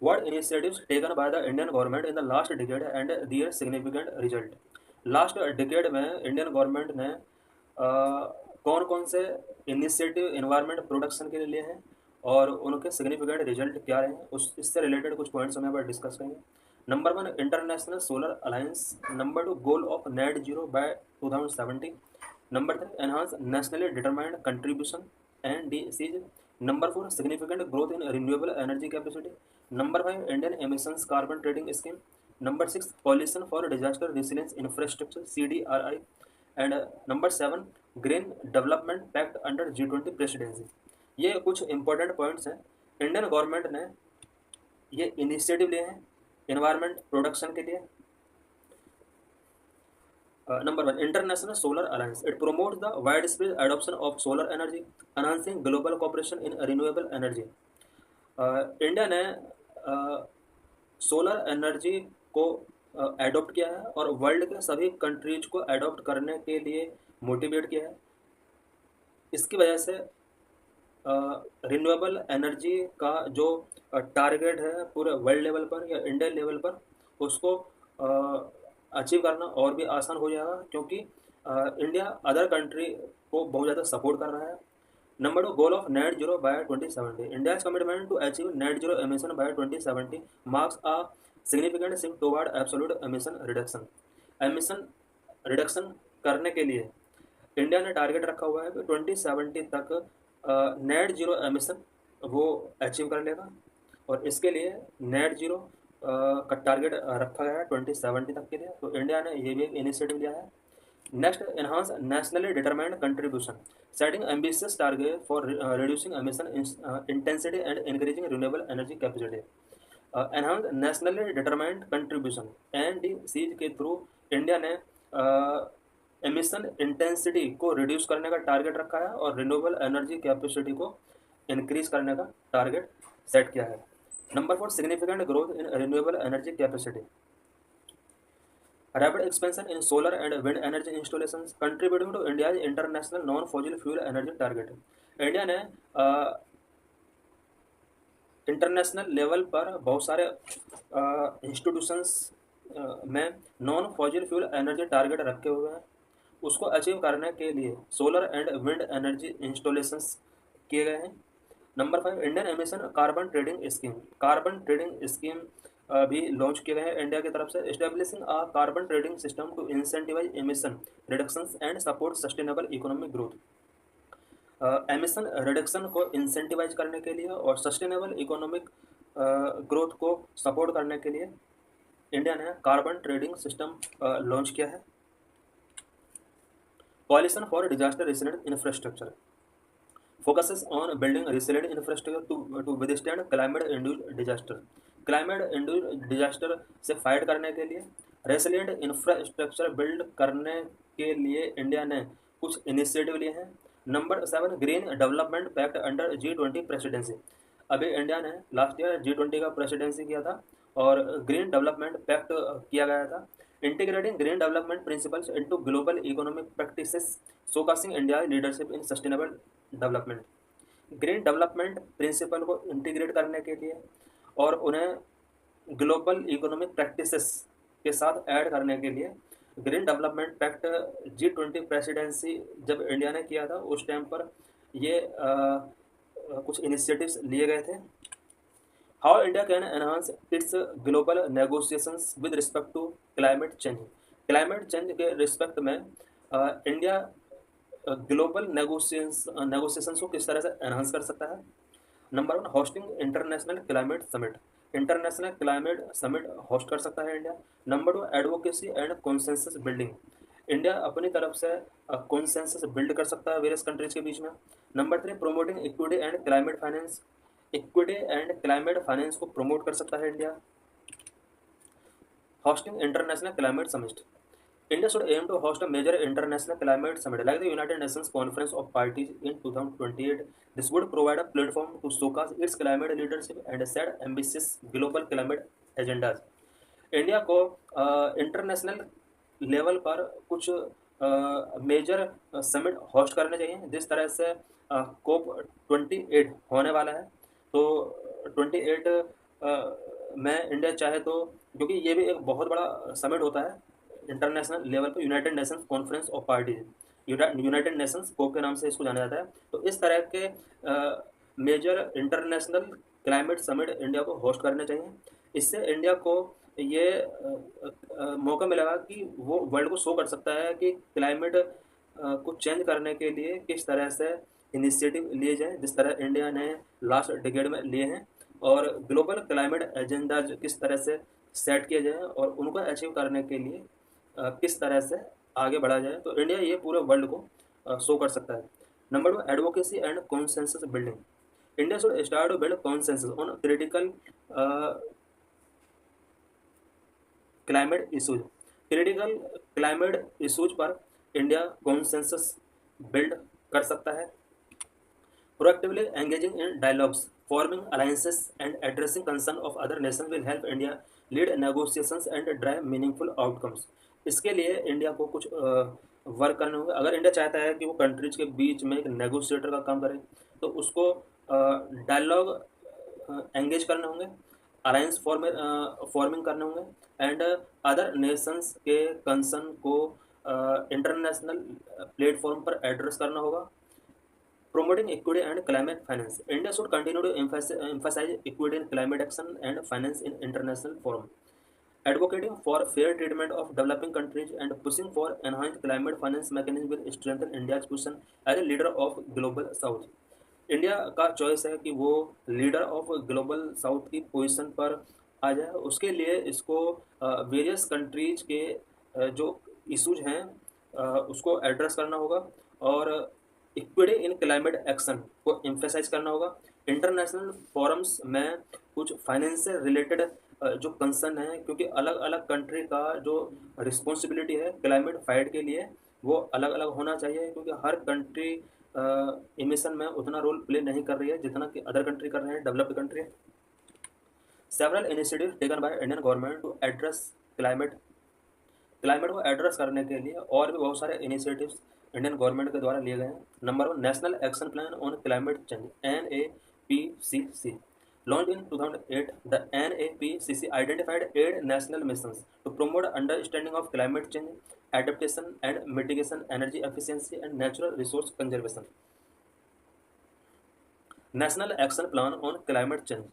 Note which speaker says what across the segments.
Speaker 1: What initiatives taken by the Indian government in the last decade and their significant result? Last decade में Indian government ने कौन कौन से initiative environment production के लिए लिए हैं और उनके सिग्निफिकेंट रिजल्ट क्या रहे हैं, उस इससे रिलेटेड कुछ पॉइंट्स हम यहाँ पर डिस्कस करेंगे। Number one, international solar alliance. Number two, goal of net zero by 2070। Number three, enhance nationally determined contribution and D Cs. Number four, significant growth in renewable energy capacity. Number five, Indian emissions carbon trading scheme. Number six, coalition for disaster resilience infrastructure (CDRI), and number seven, green development pact under G20 presidency। ये कुछ important points हैं। Indian government ने ये initiative लिए हैं environment production के लिए। Number one, international solar alliance. It promotes the widespread adoption of solar energy, enhancing global cooperation in renewable energy। India ने सोलर एनर्जी को एडॉप्ट किया है और वर्ल्ड के सभी कंट्रीज को एडॉप्ट करने के लिए मोटिवेट किया है। इसकी वजह से रिन्यूएबल एनर्जी का जो टारगेट है पूरे वर्ल्ड लेवल पर या इंडियन लेवल पर, उसको अचीव करना और भी आसान हो जाएगा, क्योंकि इंडिया अदर कंट्री को बहुत ज़्यादा सपोर्ट कर रहा है। Number two, goal of net zero by 2070। India's commitment to achieve net zero emission by 2070 marks a significant shift toward absolute emission reduction. Emission reduction करने के लिए इंडिया ने टारगेट रखा हुआ है कि 2070 तक नेट जीरो एमिशन वो अचीव कर लेगा, और इसके लिए नेट जीरो का टारगेट रखा गया है 2070 तक के लिए। तो इंडिया ने ये भी एक इनिशिएटिव लिया है। Next, enhance nationally determined contribution, setting ambitious target for reducing emission intensity and increasing renewable energy capacity. Enhance nationally determined contribution NDCs के थ्रू इंडिया ने एमिशन इंटेंसिटी को रिड्यूस करने का टारगेट रखा है और रिन्यूएबल एनर्जी कैपेसिटी को increase करने का टारगेट सेट किया है। Number four, significant growth in renewable energy capacity, rapid expansion in solar and wind energy installations contributing to India's international non-fossil fuel energy target। India ने international level पर बहुत सारे institutions में non fossil fuel energy target रखे हुए हैं। उसको achieve करने के लिए solar and wind energy installations किए गए हैं। Number five, Indian emission carbon trading scheme. Carbon trading scheme भी लॉन्च किए गए हैं इंडिया की तरफ से। Establishing a carbon trading system to incentivise emission reductions and support sustainable economic growth. Emission reduction को इंसेंटिवाइज करने के लिए और सस्टेनेबल इकोनॉमिक ग्रोथ को सपोर्ट करने के लिए इंडिया ने कार्बन ट्रेडिंग सिस्टम लॉन्च किया है। Coalition for disaster resilient infrastructure focuses on building resilient infrastructure to withstand climate induced disaster। climate induced disaster से फाइट करने के लिए रेसिलिएंट इंफ्रास्ट्रक्चर बिल्ड करने के लिए इंडिया ने कुछ इनिशिएटिव लिए हैं। Number seven, green development pact under G20 presidency. अभी इंडिया ने लास्ट ईयर G20 का प्रेसिडेंसी किया था और ग्रीन डेवलपमेंट पैक्ट किया गया था। Integrating green development principles into global economic practices showcasing India leadership in sustainable development. Green development principle को इंटीग्रेट करने के लिए और उन्हें ग्लोबल इकोनॉमिक प्रैक्टिसेस के साथ ऐड करने के लिए green development pact G20 presidency जब इंडिया ने किया था उस टाइम पर ये कुछ इनिशिएटिव्स लिए गए थे। How India can enhance its global negotiations with respect to climate change. Climate change के रिस्पेक्ट में इंडिया ग्लोबल नेगोशिएशंस को किस तरह से एनहांस कर सकता है। Number one, hosting international climate summit. International climate summit host कर सकता है India. Number two, advocacy and consensus building. India अपनी तरफ से कॉन्सेंसस बिल्ड कर सकता है वेरियस कंट्रीज के बीच में। Number three, promoting equity and climate finance. Equity and climate finance को प्रमोट कर सकता है India. Hosting international climate summit. India should aim to host a major international climate summit like the United Nations Conference of Parties in 2028। This would provide a platform to showcase its climate leadership and set ambitious global climate agendas। India को international level पर कुछ major summit host करने चाहिए, जिस तरह से COP 28 होने वाला है। तो 28 मैं इंडिया चाहे तो, क्योंकि ये भी एक बहुत बड़ा समिट होता है इंटरनेशनल लेवल पे, United Nations conference of parties, United Nations को के नाम से इसको जाना जाता है। तो इस तरह के major international climate summit India को होस्ट करने चाहिए। इससे इंडिया को ये मौका मिलेगा कि वो वर्ल्ड को शो कर सकता है कि क्लाइमेट को चेंज करने के लिए किस तरह से इनिशिएटिव लिए जाएं, जिस तरह इंडिया ने लास्ट डिकेड में लिए हैं, और ग्लोबल क्लाइमेट एजेंडाज किस तरह से सेट किए जाएं और उनको अचीव करने के लिए किस तरह से आगे बढ़ा जाए। तो इंडिया ये पूरे वर्ल्ड को शो कर सकता है। Number 2, advocacy and consensus building. India should start to build consensus on critical climate issues. Critical climate issues पर इंडिया कॉन्सेंसस बिल्ड कर सकता है। Proactively engaging in dialogues, forming alliances, and addressing concerns of other nations will help India lead negotiations and drive meaningful outcomes. इसके लिए India को कुछ work करने होंगे। अगर इंडिया चाहता है कि वो कंट्रीज के बीच में एक नेगोशिएटर का काम करे, तो उसको डायलॉग एंगेज करने होंगे, अलायंस फॉर्मिंग करने होंगे, एंड अदर नेशंस के कंसर्न को इंटरनेशनल प्लेटफॉर्म पर एड्रेस करना होगा। Promoting equity and climate finance. India should continue to emphasize equity in climate action and finance in international forum. Advocating for fair treatment of developing countries and pushing for enhanced climate finance mechanism will strengthen India's position as a leader of global south. India का choice है कि वो leader of global south की position पर आ जाए। उसके लिए इसको वेरियस कंट्रीज के जो इशूज हैं उसको एड्रेस करना होगा, और इक्विटी इन क्लाइमेट एक्शन को एम्फेसाइज करना होगा। इंटरनेशनल फोरम्स में कुछ फाइनेंस से रिलेटेड जो कंसर्न है, क्योंकि अलग अलग कंट्री का जो रिस्पॉन्सिबिलिटी है क्लाइमेट फाइट के लिए वो अलग अलग होना चाहिए, क्योंकि हर कंट्री इमिशन में उतना रोल प्ले नहीं कर रही है जितना कि अदर कंट्री कर रहे हैं, developed country. Several initiative taken by Indian government to address climate को एड्रेस करने के लिए और भी बहुत सारे इनिशिएटिव्स इंडियन गवर्नमेंट के द्वारा लिए गए हैं। Number 1, national action plan on climate change NAPCC। Launched in 2008, the NAPCC identified 8 national missions to promote understanding of climate change, adaptation and mitigation, energy efficiency and natural resource conservation. National action plan on climate change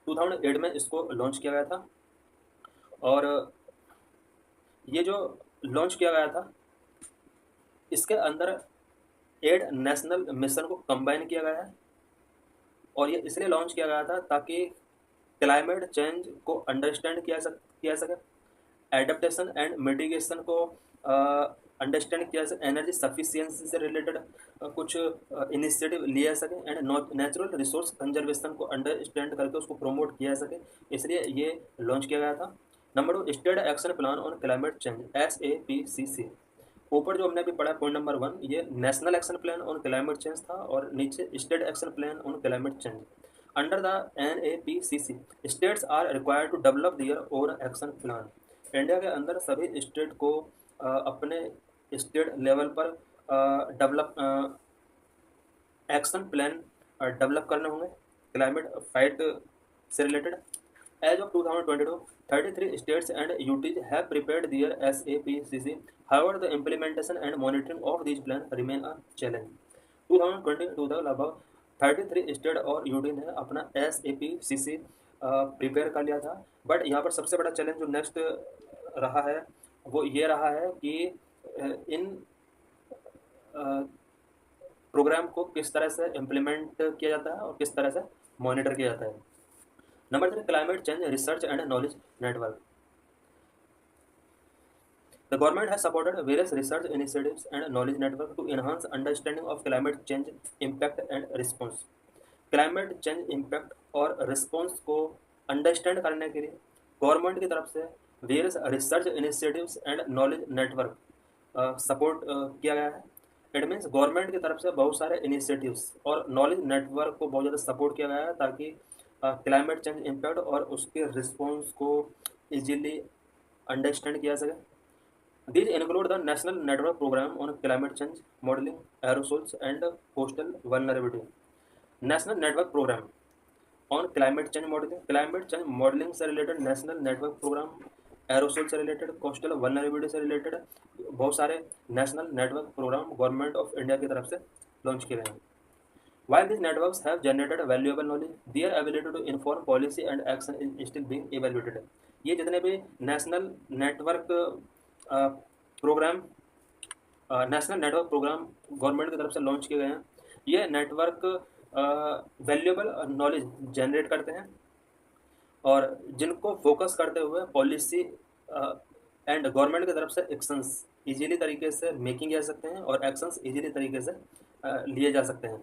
Speaker 1: 2008 में इसको launch किया गया था, और ये जो launch किया गया था इसके अंदर 8 नेशनल मिशन को कंबाइन किया गया है, और ये इसलिए लॉन्च किया गया था ताकि क्लाइमेट चेंज को अंडरस्टैंड किया सके, एडेप्टेशन एंड मिटिगेशन को अंडरस्टैंड किया सके, एनर्जी सफिशिएंसी से रिलेटेड कुछ इनिशिएटिव लिया सके, एंड नेचुरल रिसोर्स कंजर्वेशन को अंडरस्टैंड करके उसको प्रमोट किया सके, इसलिए ये लॉन्च किया गया था। Number 2, state action plan on climate change SAPCC। ऊपर जो हमने अभी पढ़ा पॉइंट नंबर 1, ये national action plan on climate change था, और नीचे state action plan on climate change. Under the NAPCC, states are required to develop their own action plan. India के अंदर सभी स्टेट को अपने स्टेट लेवल पर डेवलप एक्शन प्लान डेवलप करने होंगे क्लाइमेट फाइट से related. As of 2022, 33 states and UTs have prepared their SAPCC. However, the implementation and monitoring of these plans remain a challenge. 2022 तक लगभग 33 स्टेट और UT ने अपना SAPCC prepare कर लिया था, बट यहाँ पर सबसे बड़ा चैलेंज जो नेक्स्ट रहा है वो ये रहा है कि इन प्रोग्राम को किस तरह से इम्प्लीमेंट किया जाता है और किस तरह से मॉनिटर किया जाता है। Number 3, climate change research and knowledge network. The government has supported various research initiatives and knowledge network to enhance understanding of climate change impact and response. Climate change impact और response को understand करने के लिए government की तरफ से various research initiatives and knowledge network support किया गया है। इट मीन्स गवर्नमेंट की तरफ से बहुत सारे इनिशिएटिव्स और नॉलेज नेटवर्क को बहुत ज़्यादा सपोर्ट किया गया है ताकि क्लाइमेट चेंज इम्पैक्ट और उसके रिस्पॉन्स को इजीली अंडरस्टैंड किया सके। These include the National Network Program on Climate Change Modeling, Aerosols and Coastal Vulnerability. National network programme on climate change modelling. Climate change modelling से related national network programme, aerosol से related, coastal vulnerability से related बहुत सारे national network programme government of India की तरफ से launch किए गए हैं। While these networks have generated valuable knowledge, their ability to inform policy and action is still being evaluated. ये जितने भी national network programme national network programme government की तरफ से लॉन्च किए गए हैं, ये नेटवर्क वैल्यूएबल नॉलेज जनरेट करते हैं और जिनको फोकस करते हुए पॉलिसी एंड गवर्नमेंट की तरफ से एक्शंस इजीली तरीके से मेकिंग जा सकते हैं और एक्शंस इजीली तरीके से लिए जा सकते हैं।